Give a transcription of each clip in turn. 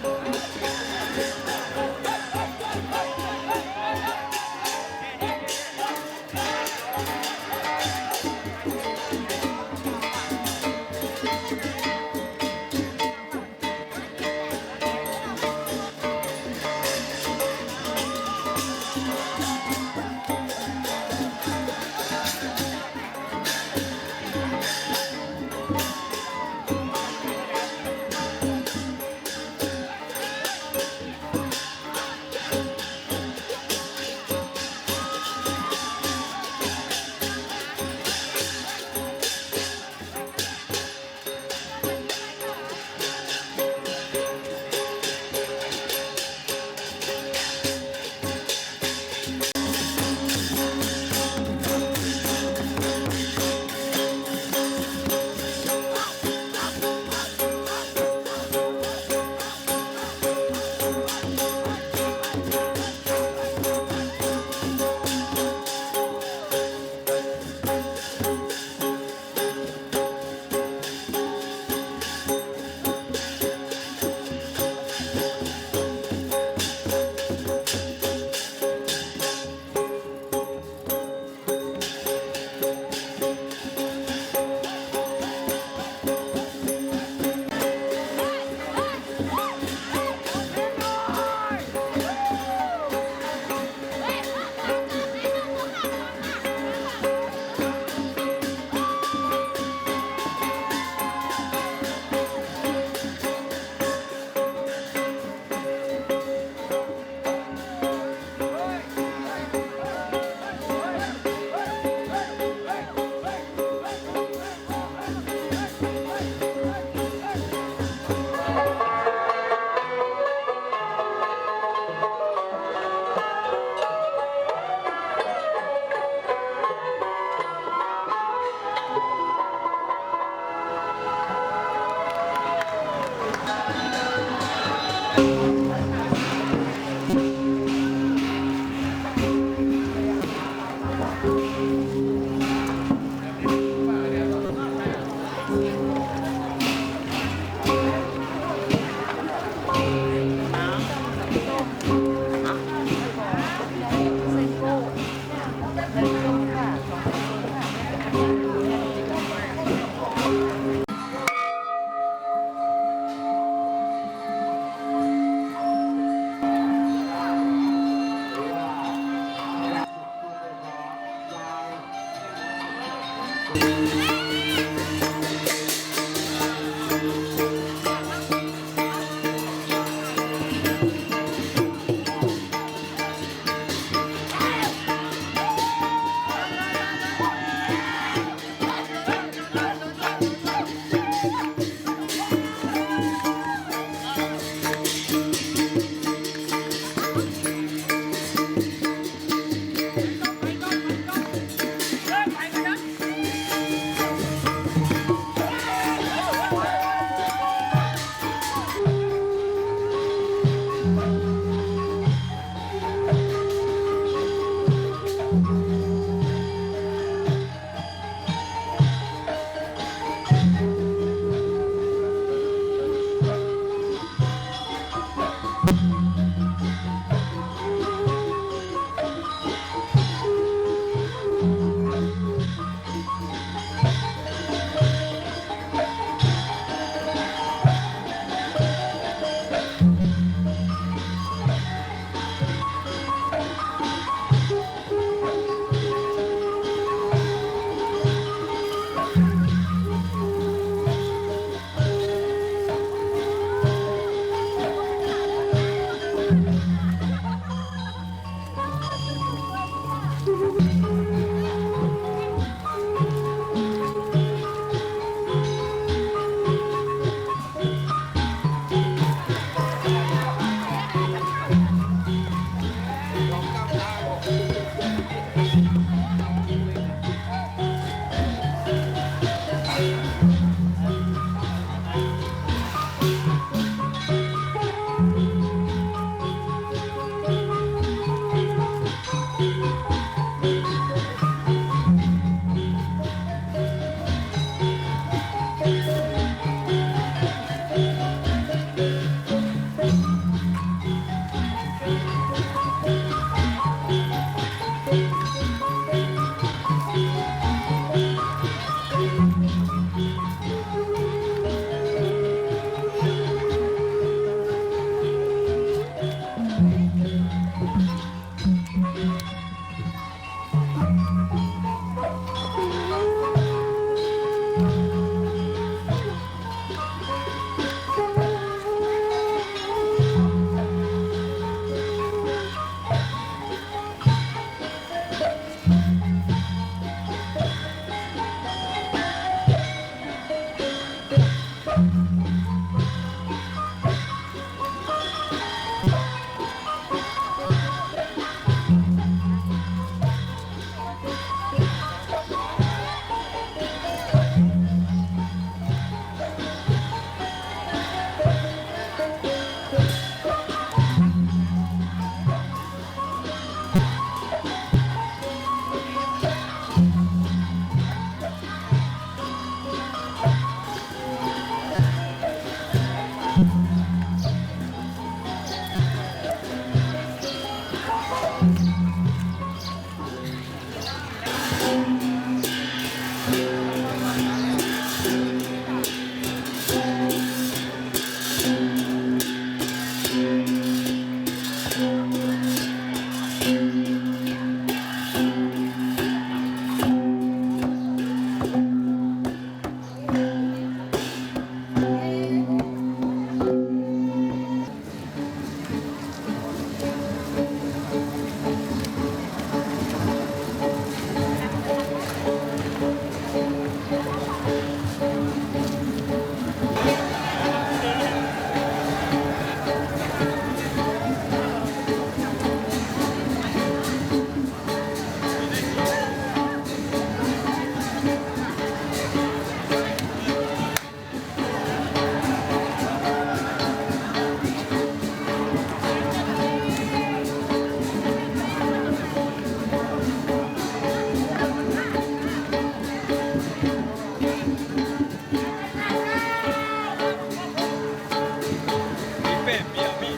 ค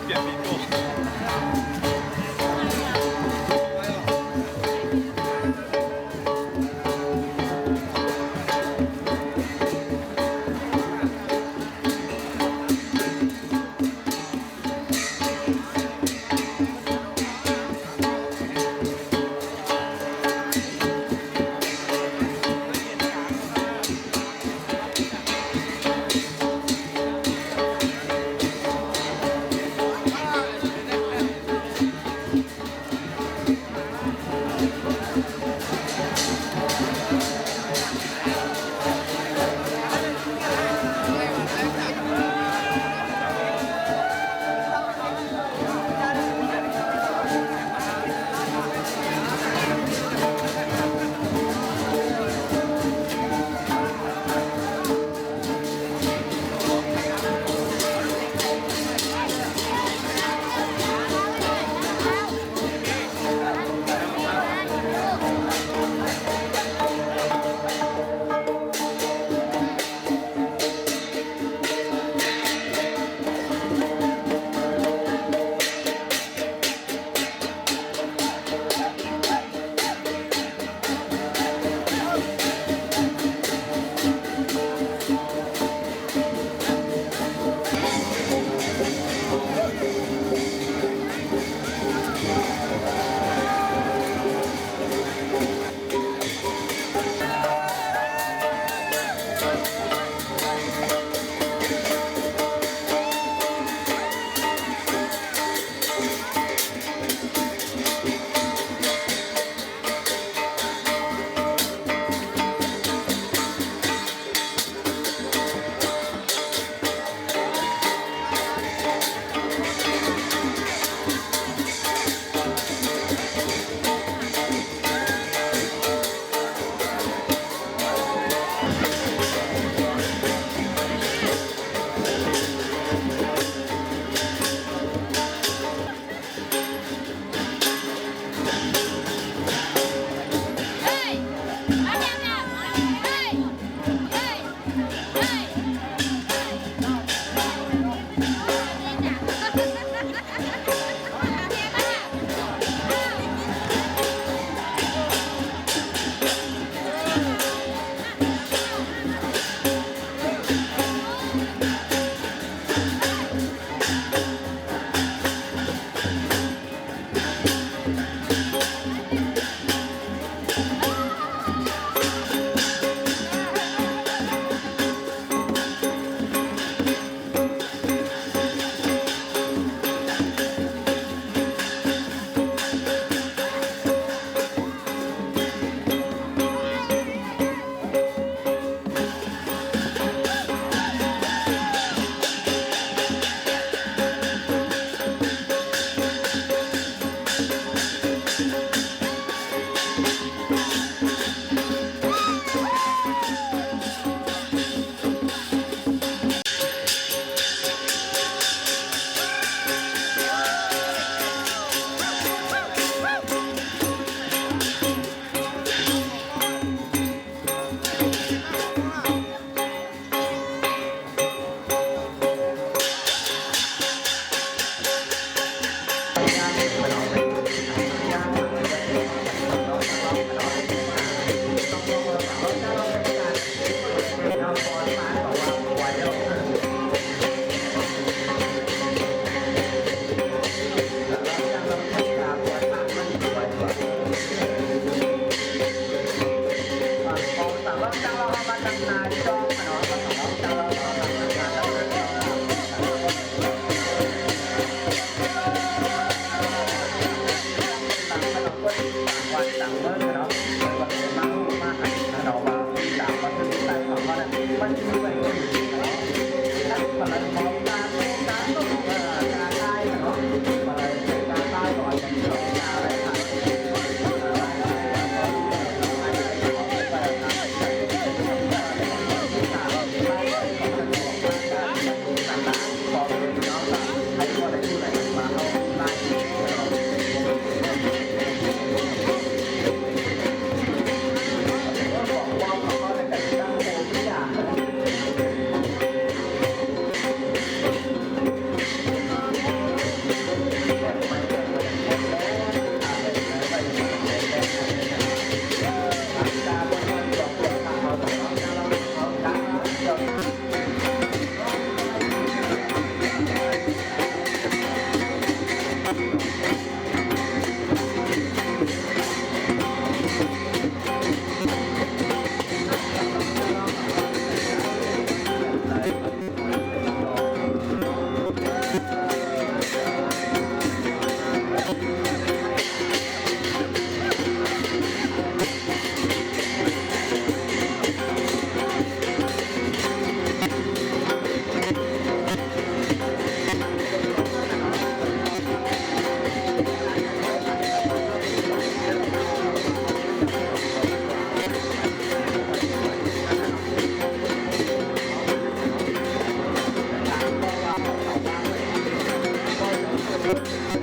เปลี่ยนบีโก้ เ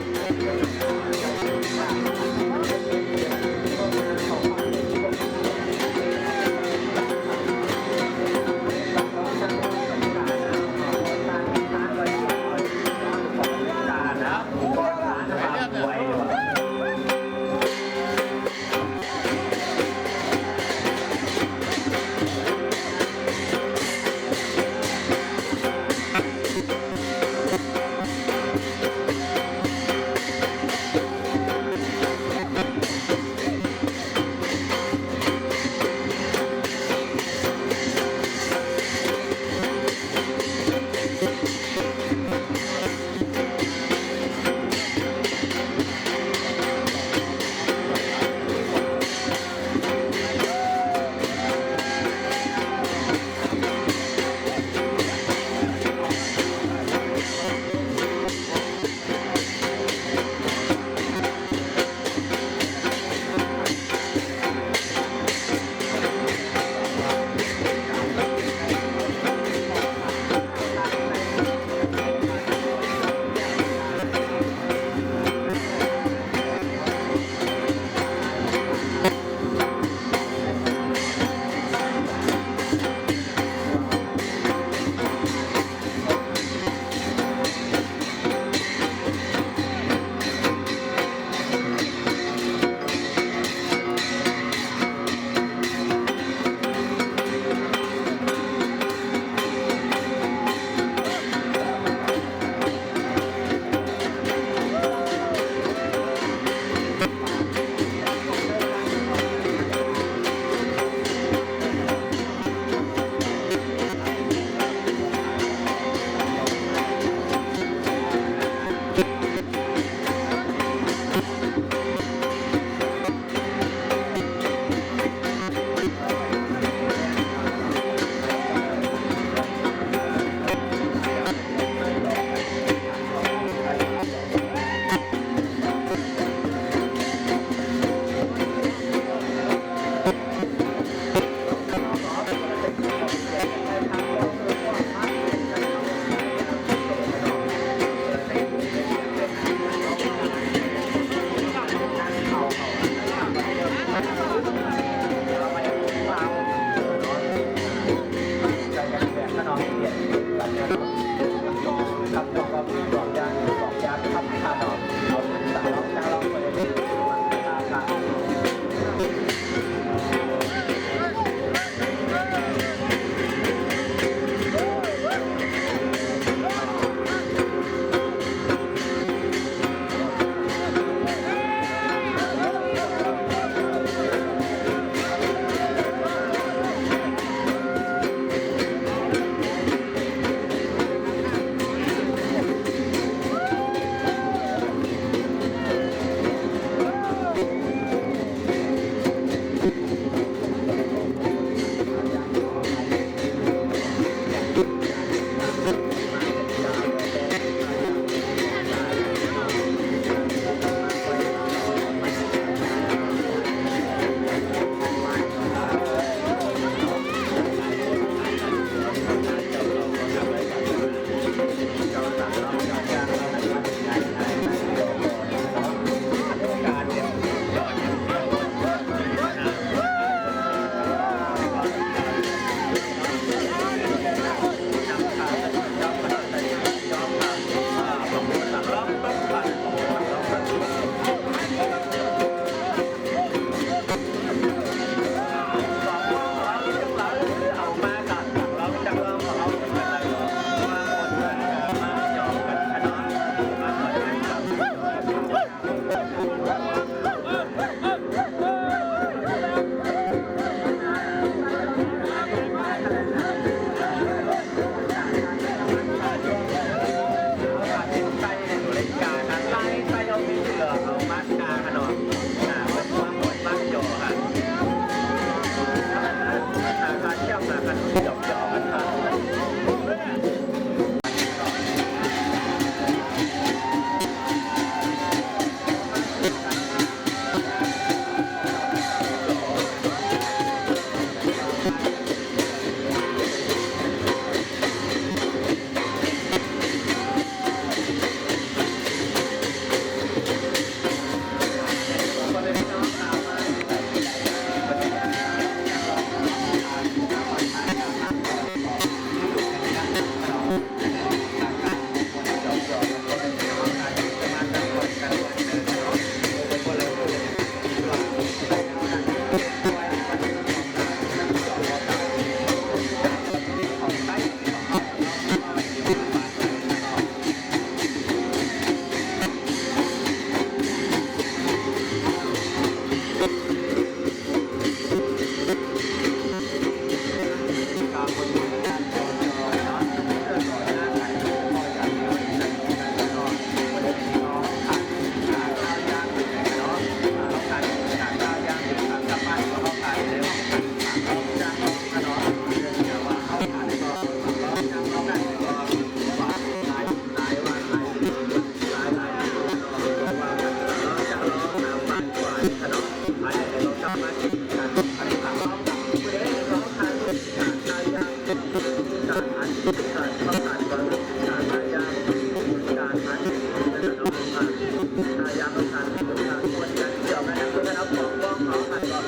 ยามต้องการคนกันเกี่ยวกันนะเพื่อนเราบอกว่าเขาหันก่อน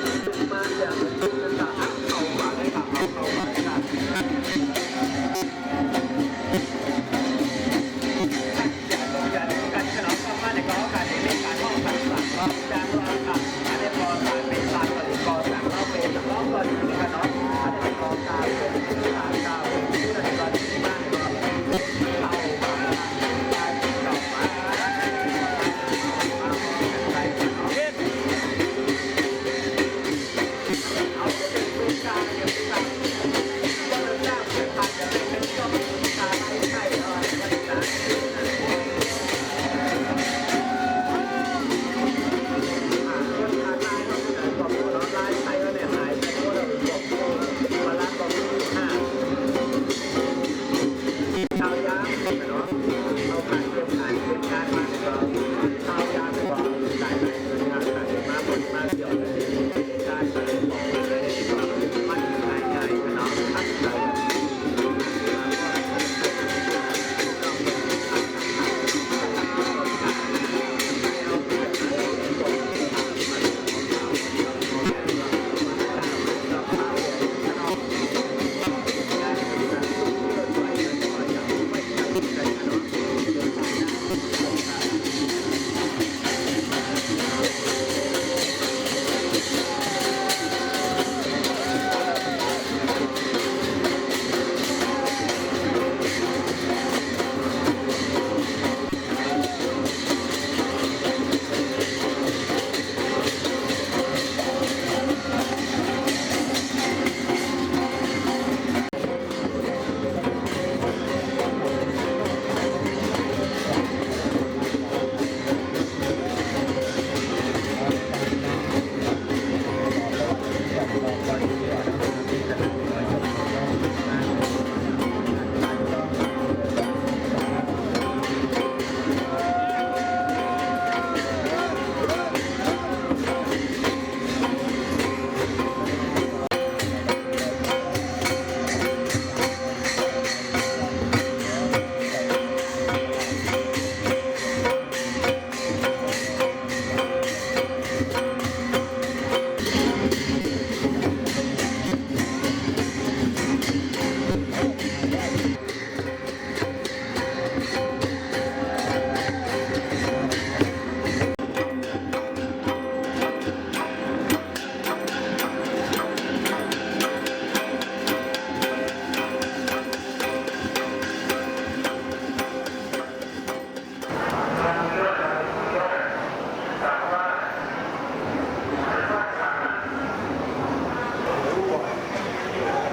มาเดี๋ยวจะตัดเขาฝากให้กับเขาฝากให้กับ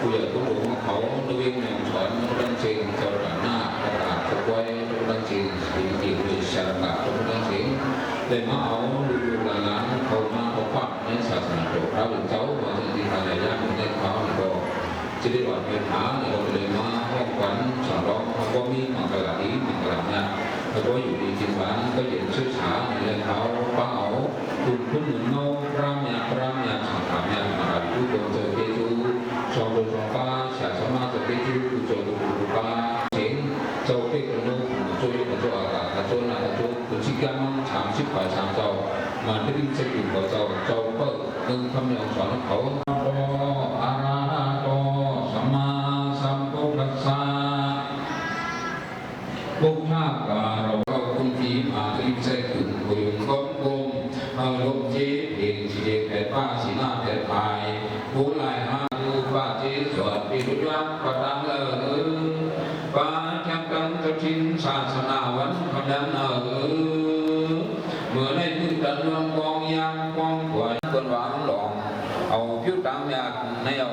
ผู้ใหญ่ผู้หลวงเขาในวิ่งแนวสอนดังจริงเจ้าหน้าหน้าประกาศทุกไว้ดังจริงสิ่งที่มีสารกัดทุกดังจริงเลยมาเอาดูหลานเขามาเขาควักในศาสนาโบราณเจ้าว่าที่ทางไหนยากในเขาก็จะได้หวัดเงินหาเราเลยมาห้องขวัญสอนร้องเขาก็มีมังกรดีมังกรเนี่ยเขาก็อยู่ดีจริงว่าก็เห็นชื่อฉาในเรื่องเขาป้าเอาคุณคุณหนุนโน้พระเนี่ยสังขารเนี่ยมาดูตัวเจอเกจูชองโดนชองป้าฉาสมาจะเกจูดูโจดูดูป้าเห็นเจ้าเด็กคนนู้นช่วยกันช่วยอากาศช่วยนะช่วยคุณชิกันมั่งถามชิบฝ่ายถามเจ้ามันไม่ได้จะอยู่กับเจ้าเปิดหนึ่งคำอย่างสอนเขาอาราโตสัมมาสัมพุทธัสสะบุคคลกาเราคุณทีมาที่เสกุลกุยงก้มก้มลมจีเพียงสีเด็กแผ่ป้าสีหน้าแผ่พายผู้ลายหาดูป้าจีสวดปีรุยักประดังป้าแข่งกันกระชินศาสนาวันขยันเมื่อในพื้นดินลำกองยางกองขวายคนหวานหลงเอาผิวตามยากในเอา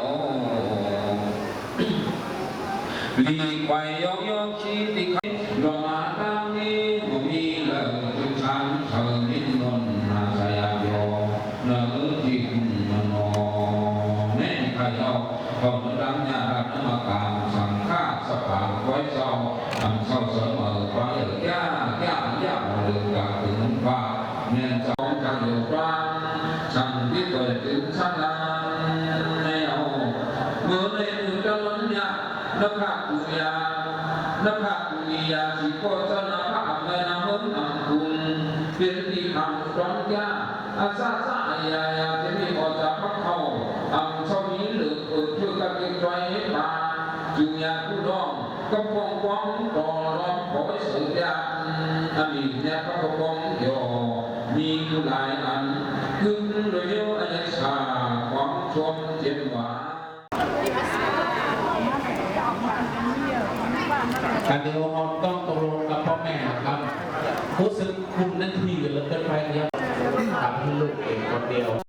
ลีไว้ยองยองชีติขันดอกมาทางนี้บ่มีเลยจุดสันเธอนินนนนาสยามโยเนื้อที่มันนอเน่ใครเอาความดังยาดันมาการสังฆาสภาไว้เศร้าทำเศร้าเสมอไปยากเรื่องการถึงว่าเนื่องจากการอยู่บ้านสั่งที่เกิดถึงชั้นนั้นแนวเมื่อในมือจะล้นยานักกุยาสิโกจนาภาพในน้ำมันอังคุง เป็นที่ทำร้องยาอาซาซาอายายาจะมีออกจากพักเขาทำชาวนี้หรือฝึกช่วยกันเก็บไว้ตาจุงยาผู้น้องก็ปองปองต่อร้องขอให้สืบยาอันนี้เนี่ยพระกองโยมีอยู่หลายอันขึ้นโดยเดียวอันชาความชมเจ็บหวาการเดียวเราต้องตกลงกับพ่อแม่นะครับรู้สึกคุณนั่นทีกันแล้วเกินไปเนี่ยทำให้ลูกเองคนเดียว